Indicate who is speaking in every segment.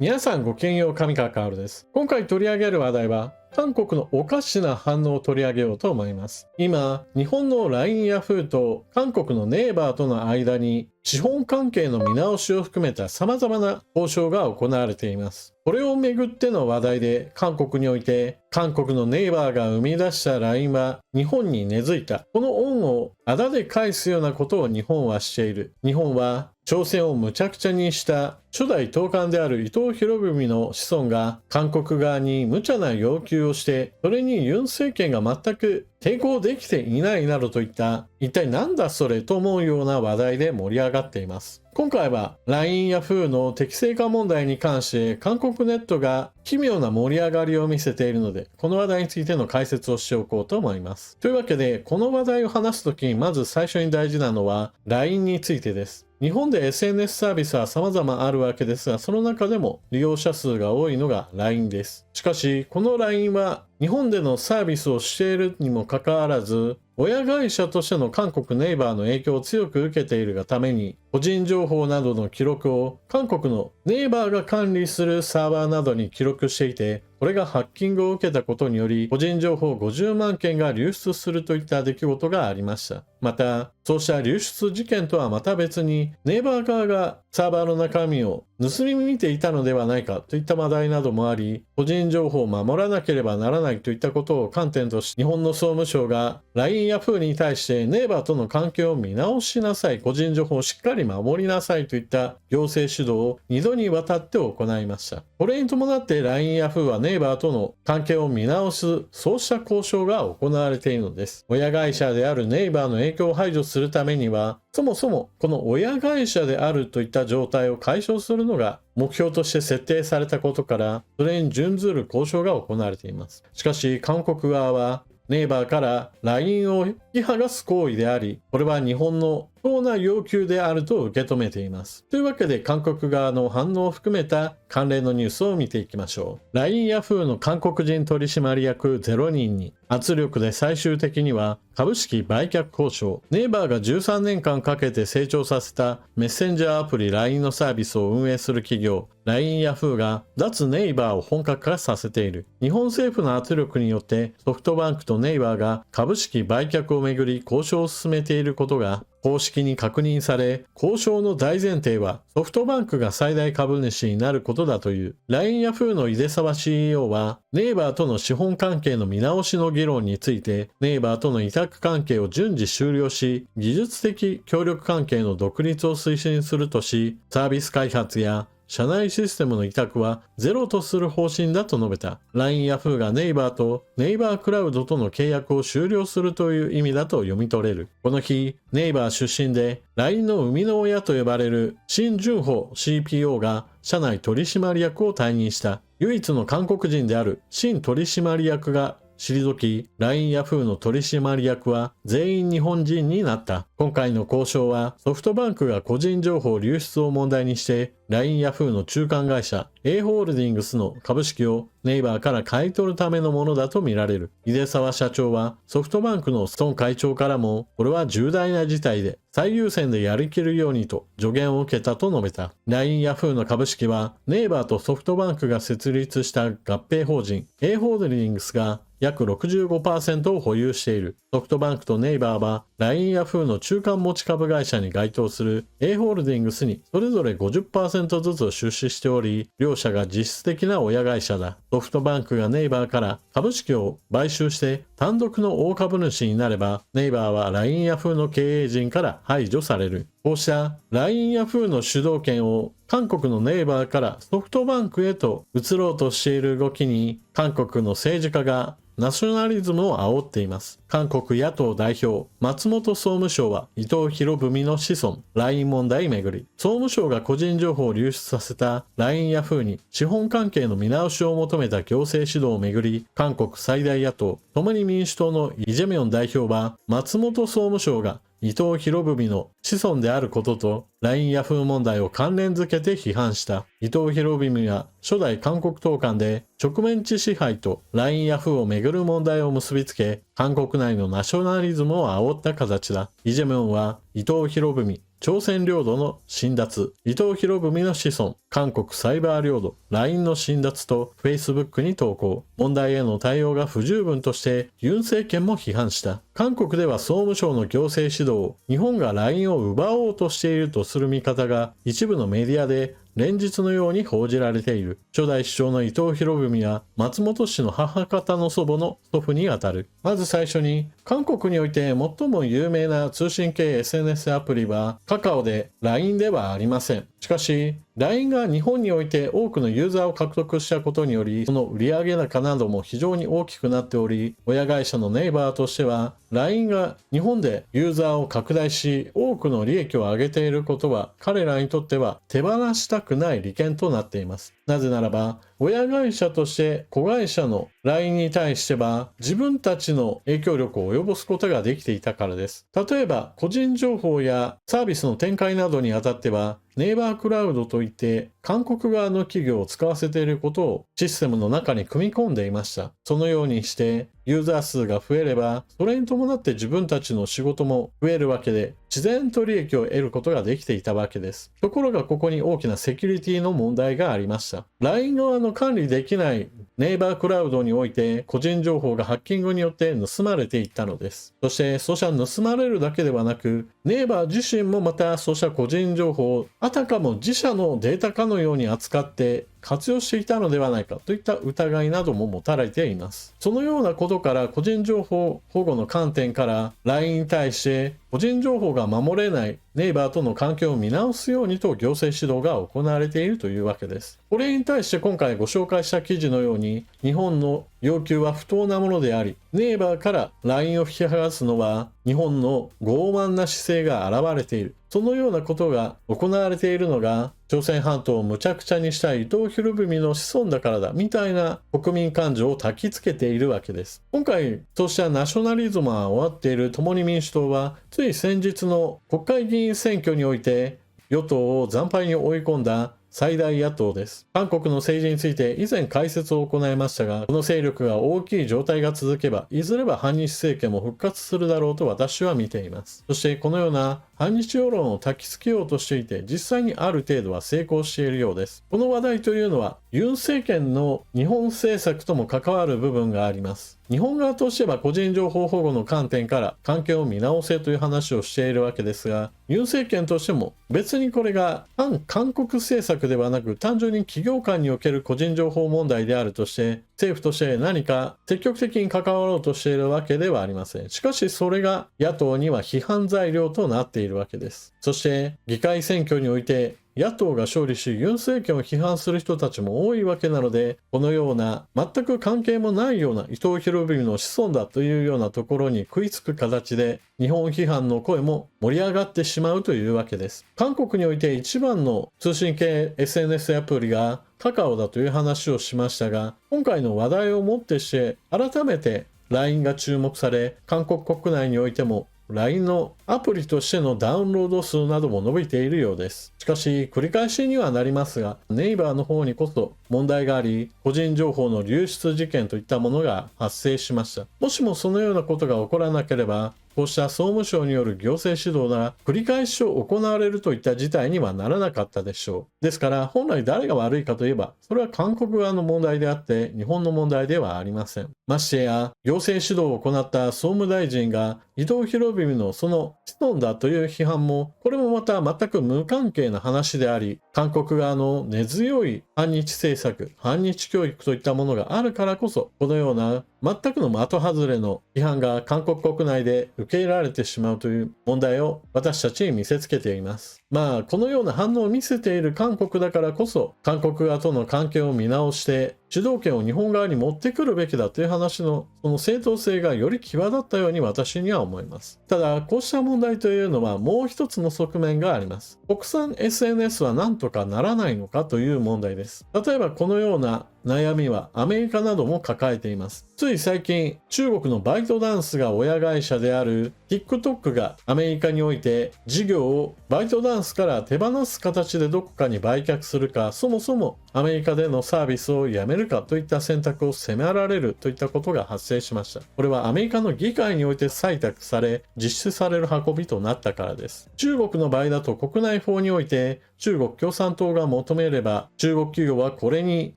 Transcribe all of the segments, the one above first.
Speaker 1: 皆さんごきげんよう、上川薫です。今回取り上げる話題は、韓国のおかしな反応を取り上げようと思います。今、日本の LINE ヤフーと韓国のネイバーとの間に資本関係の見直しを含めた様々な交渉が行われています。これをめぐっての話題で、韓国において韓国のネイバーが生み出した LINE は日本に根付いた。この恩をあだで返すようなことを日本はしている。日本は朝鮮をむちゃくちゃにした初代統監である伊藤博文の子孫が韓国側に無茶な要求をして、それにユン政権が全く抵抗できていないなどといった一体なんだそれと思うような話題で盛り上がっています。今回は LINE ヤフーの適正化問題に関して韓国ネットが奇妙な盛り上がりを見せているので、この話題についての解説をしておこうと思います。というわけで、この話題を話すときにまず最初に大事なのは LINE についてです。日本で SNS サービスは様々あるわけですが、その中でも利用者数が多いのが LINE です。しかし、この LINE は日本でのサービスをしているにもかかわらず、親会社としての韓国ネイバーの影響を強く受けているがために、個人情報などの記録を韓国のネイバーが管理するサーバーなどに記録していて、これがハッキングを受けたことにより、個人情報50万件が流出するといった出来事がありました。また、そうした流出事件とはまた別に、ネイバー側がサーバーの中身を盗み見ていたのではないかといった話題などもあり、個人情報を守らなければならないといったことを観点とし、日本の総務省が LINE ヤフーに対してネイバーとの関係を見直しなさい、個人情報をしっかり守りなさいといった行政指導を2度にわたって行いました。これに伴って LINE ヤフーはネイバーとの関係を見直す、そうした交渉が行われているのです。親会社であるネイバーの影響を排除するためには、そもそもこの親会社であるといった状態を解消するのが目標として設定されたことから、それに準ずる交渉が行われています。しかし、韓国側はネイバーから LINE を引き剥がす行為であり、これは日本の不当な要求であると受け止めています。というわけで、韓国側の反応を含めた関連のニュースを見ていきましょう。LINE ヤフーの韓国人取締役0人に圧力で最終的には株式売却交渉。ネイバーが13年間かけて成長させたメッセンジャーアプリ LINE のサービスを運営する企業 LINE ヤフーが脱ネイバーを本格化させている。日本政府の圧力によってソフトバンクとネイバーが株式売却をめぐり交渉を進めていることが公式に確認され、交渉の大前提はソフトバンクが最大株主になることだという。LINE ヤフーの井出沢 CEO は、ネイバーとの資本関係の見直しの議論について、ネイバーとの委託関係を順次終了し、技術的協力関係の独立を推進するとし、サービス開発や社内システムの委託はゼロとする方針だと述べた。LINE ヤフーがネイバーとネイバークラウドとの契約を終了するという意味だと読み取れる。この日、ネイバー出身で LINE の生みの親と呼ばれるシン・ジュンホ CPO が社内取締役を退任した。唯一の韓国人であるシン取締役が退き、LINE ヤフーの取締役は全員日本人になった。今回の交渉はソフトバンクが個人情報流出を問題にして LINE ヤフーの中間会社 A ホールディングスの株式をネイバーから買い取るためのものだとみられる。井出沢社長はソフトバンクの孫会長からもこれは重大な事態で最優先でやりきるようにと助言を受けたと述べた。LINE ヤフーの株式はネイバーとソフトバンクが設立した合併法人 A ホールディングスが約 65% を保有している。ソフトバンクとネイバーは LINE ヤフーの中間持ち株会社に該当する A ホールディングスにそれぞれ 50% ずつ出資しており、両社が実質的な親会社だ。ソフトバンクがネイバーから株式を買収して単独の大株主になれば、ネイバーは LINE ヤフーの経営陣から排除される。こうした LINE ヤフーの主導権を韓国のネイバーからソフトバンクへと移ろうとしている動きに、韓国の政治家がナショナリズムを煽っています。韓国野党代表、松本総務省は伊藤博文の子孫、LINE 問題めぐり、総務省が個人情報を流出させた LINE ヤフーに資本関係の見直しを求めた行政指導をめぐり、韓国最大野党、共に民主党のイ・ジェミョン代表は、松本総務省が伊藤博文の子孫であることと LINE ヤフー問題を関連づけて批判した。伊藤博文は初代韓国統監で植民地支配と LINE ヤフーをめぐる問題を結びつけ、韓国内のナショナリズムを煽った形だ。イ・ジェミョンは伊藤博文、朝鮮領土の侵奪、伊藤博文の子孫、韓国サイバー領土、LINE の侵奪と Facebook に投稿。問題への対応が不十分としてユン政権も批判した。韓国では総務省の行政指導、日本が LINE を奪おうとしているとする見方が一部のメディアで連日のように報じられている。初代首相の伊藤博文は松本氏の母方の祖母の祖父にあたる。まず最初に、韓国において最も有名な通信系 SNS アプリはカカオで LINE ではありません。しかし、LINE が日本において多くのユーザーを獲得したことにより、その売上高なども非常に大きくなっており、親会社のネイバーとしては、LINE が日本でユーザーを拡大し、多くの利益を上げていることは、彼らにとっては手放したくない利権となっています。なぜならば、親会社として子会社の LINE に対しては自分たちの影響力を及ぼすことができていたからです。例えば、個人情報やサービスの展開などにあたっては、ネイバークラウドといって韓国側の企業を使わせていることをシステムの中に組み込んでいました。そのようにしてユーザー数が増えれば、それに伴って自分たちの仕事も増えるわけで、自然と利益を得ることができていたわけです。ところがここに大きなセキュリティの問題がありました。LINE 側の管理できないネイバークラウドにおいて個人情報がハッキングによって盗まれていったのです。そしてそうした盗まれるだけではなく、ネイバー自身もまたそうした個人情報をあたかも自社のデータかのように扱って活用していたのではないかといった疑いなども持たれています。そのようなことから個人情報保護の観点から LINE に対して個人情報が守れないネイバーとの関係を見直すようにと行政指導が行われているというわけです。これに対して今回ご紹介した記事のように、日本の要求は不当なものであり、ネイバーから LINE を引き剥がすのは日本の傲慢な姿勢が現れている。そのようなことが行われているのが、朝鮮半島を無茶苦茶にした伊藤博文の子孫だからだみたいな国民感情を焚きつけているわけです。今回そうしたナショナリズムが終わっている共に民主党は、つい先日の国会議員選挙において与党を惨敗に追い込んだ最大野党です。韓国の政治について以前解説を行いましたが、この勢力が大きい状態が続けば、いずれは反日政権も復活するだろうと私は見ています。そしてこのような反日世論を焚きつけようとしていて、実際にある程度は成功しているようです。この話題というのは、ユン政権の日本政策とも関わる部分があります。日本側としては個人情報保護の観点から関係を見直せという話をしているわけですが、ユン政権としても別にこれが反韓国政策ではなく、単純に企業間における個人情報問題であるとして、政府として何か積極的に関わろうとしているわけではありません。しかしそれが野党には批判材料となっているわけです。そして議会選挙において野党が勝利し、ユン政権を批判する人たちも多いわけなので、このような全く関係もないような伊藤博文の子孫だというようなところに食いつく形で、日本批判の声も盛り上がってしまうというわけです。韓国において一番の通信系 SNS アプリがカカオだという話をしましたが、今回の話題をもってして改めて LINE が注目され、韓国国内においてもLINE のアプリとしてのダウンロード数なども伸びているようです。しかし繰り返しにはなりますが、ネイバーの方にこそ問題があり、個人情報の流出事件といったものが発生しました。もしもそのようなことが起こらなければ、こうした総務省による行政指導が繰り返し行われるといった事態にはならなかったでしょう。ですから本来誰が悪いかといえば、それは韓国側の問題であって日本の問題ではありません。ましてや行政指導を行った総務大臣が伊藤博文のその子孫だという批判も、これもまた全く無関係な話であり、韓国側の根強い反日政策、反日教育といったものがあるからこそ、このような全くの的外れの批判が韓国国内で受け入れられてしまうという問題を私たちに見せつけています。このような反応を見せている韓国だからこそ、韓国側との関係を見直して主導権を日本側に持ってくるべきだという話のその正当性がより際立ったように私には思います。ただこうした問題というのはもう一つの側面があります。国産 SNS は何とかならないのかという問題です。例えばこのような悩みはアメリカなども抱えています。つい最近、中国のバイトダンスが親会社である TikTok がアメリカにおいて事業をバイトダンスから手放す形でどこかに売却するか、そもそもアメリカでのサービスをやめるかといった選択を迫られるといったことが発生しました。これはアメリカの議会において採択され、実施される運びとなったからです。中国の場合だと国内法において、中国共産党が求めれば、中国企業はこれに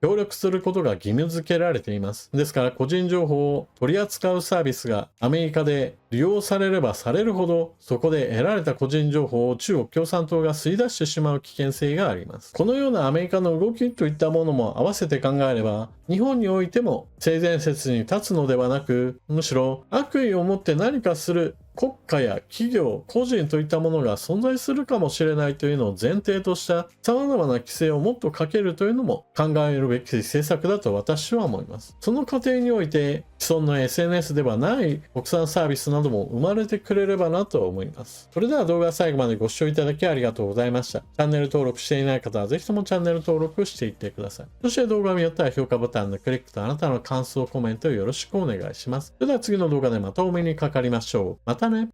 Speaker 1: 協力することが義務付けられています。ですから、個人情報を取り扱うサービスがアメリカで利用されればされるほど、そこで得られた個人情報を中国共産党が吸い出してしまう危険性があります。このようなアメリカの動きといったものも合わせて考えれば、日本においても性善説に立つのではなく、むしろ悪意を持って何かする国家や企業、個人といったものが存在するかもしれないというのを前提とした様々な規制をもっとかけるというのも考えるべき政策だと私は思います。その過程において既存の SNS ではない国産サービスなども生まれてくれればなと思います。それでは動画最後までご視聴いただきありがとうございました。チャンネル登録していない方はぜひともチャンネル登録していってください。そして動画を見よったら評価ボタンのクリックとあなたの感想、コメントをよろしくお願いします。それでは次の動画でまたお目にかかりましょう。またね。